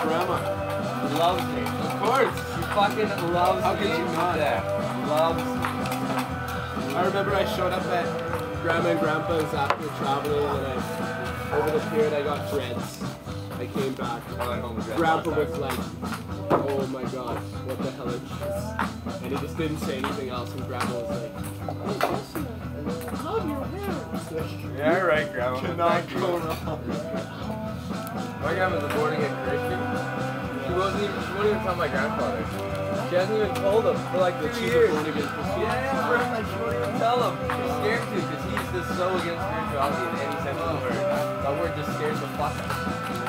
grandma. Loves me. Of course. She fucking loves me. How could you not? Loves me. I remember I showed up at Grandma and Grandpa's after traveling, and over the period I got dreads. I came back. Grandpa was like, oh my god, what the hell is this? And he just didn't say anything else, and Grandma was like, oh, listen, I love your hair. Yeah, right, Grandma. Cannot go wrong. My grandma's a boarding again Christian. She won't even tell my grandfather. She hasn't even told him for like 2 years. Yeah, bro, like she won't even tell him. She's scared to because he's just so against spirituality in any sense of the word. That word just scares the fuck out of him.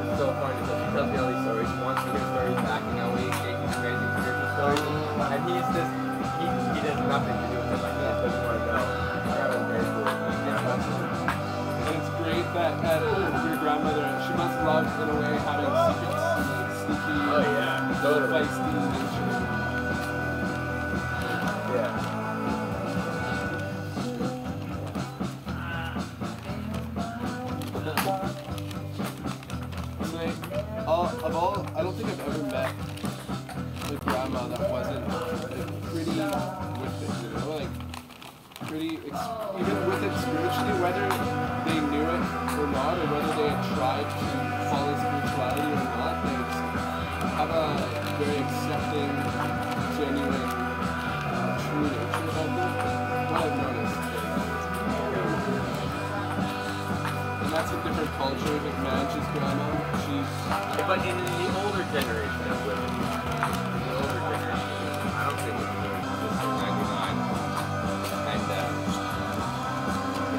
It's so funny because she tells me all these stories. She wants to hear stories backing out these amazing spiritual stories. And he's just, he does nothing to do with it. Like, he just doesn't want to know. Grandma's very cool. And it's great that your grandmother, she must love in a way having secrets, like sneaky, feisty nature. Yeah. I don't think I've ever met a grandma that wasn't like, pretty with it, you know, like pretty, even with it spiritually, whether they knew it or not, or whether they had tried to follow spirituality or not, they have a very accepting, genuine, true nature about them. What I've noticed. And that's a different culture. Like Manch's grandma, she's... But in the older generation of women, I don't think it's really just 99. And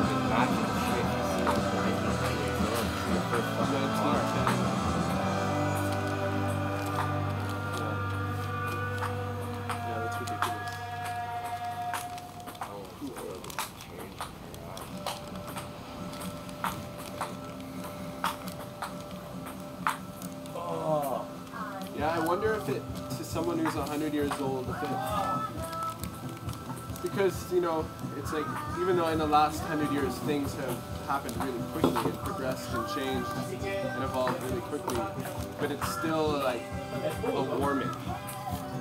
it's not just shit to see them 19 years old. It's the first fucking car. Yeah, that's ridiculous. Oh, the world has changed for us. Yeah, I wonder if it, to someone who's 100 years old, if it, because, you know, it's like, even though in the last 100 years things have happened really quickly and progressed and changed and evolved really quickly, but it's still like a warming.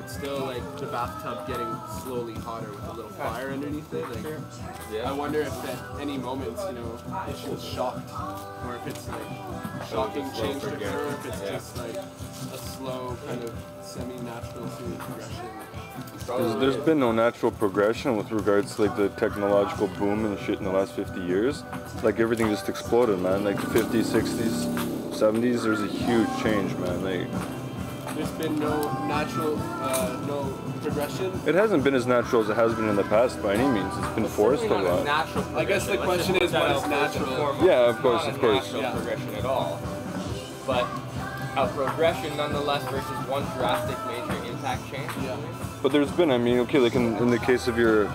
It's still like the bathtub getting slowly hotter with a little fire underneath it. Like, I wonder if at any moment, you know, if she was shocked, or if it's like shocking change to her, or if it's just like a slow kind of semi-natural series progression. There's been no natural progression with regards to like the technological boom and shit in the last 50 years. Like everything just exploded, man. Like 50s, 60s, 70s, there's a huge change, man. Like, there's been no natural, no progression. It hasn't been as natural as it has been in the past by any means. It's been forced a lot. I guess the question is, what is natural? Yeah, of course, of course. Not a natural progression at all, but a progression nonetheless versus one drastic major impact change. Yeah. But there's been, I mean, okay, like in the case of your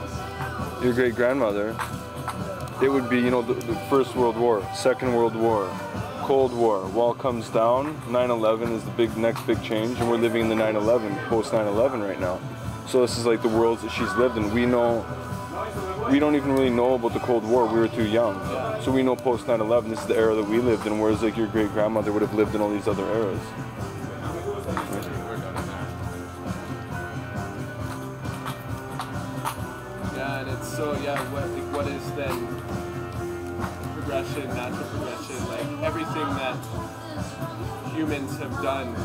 great grandmother, it would be, you know, the First World War, Second World War, Cold War, wall comes down, 9/11 is the next big change, and we're living in the 9/11, post 9/11 right now. So this is like the worlds that she's lived in. We don't even really know about the Cold War. We were too young. So we know post 9/11, this is the era that we lived in, whereas like your great grandmother would have lived in all these other eras. Yeah, and it's so, yeah, what is then progression, natural progression, like everything that humans have done.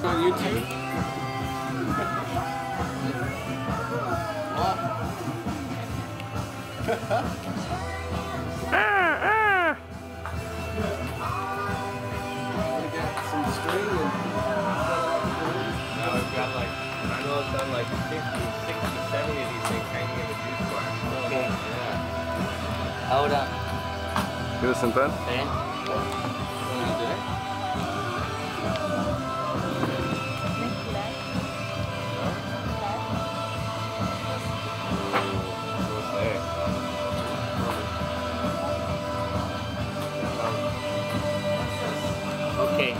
On YouTube? Get some string and Now we've got like, I know I've done like 50, 60, 70 of these things hanging in the juice bar. Okay. Yeah. Hold up. ¿Quieres sentar? ¿Eh? Okay.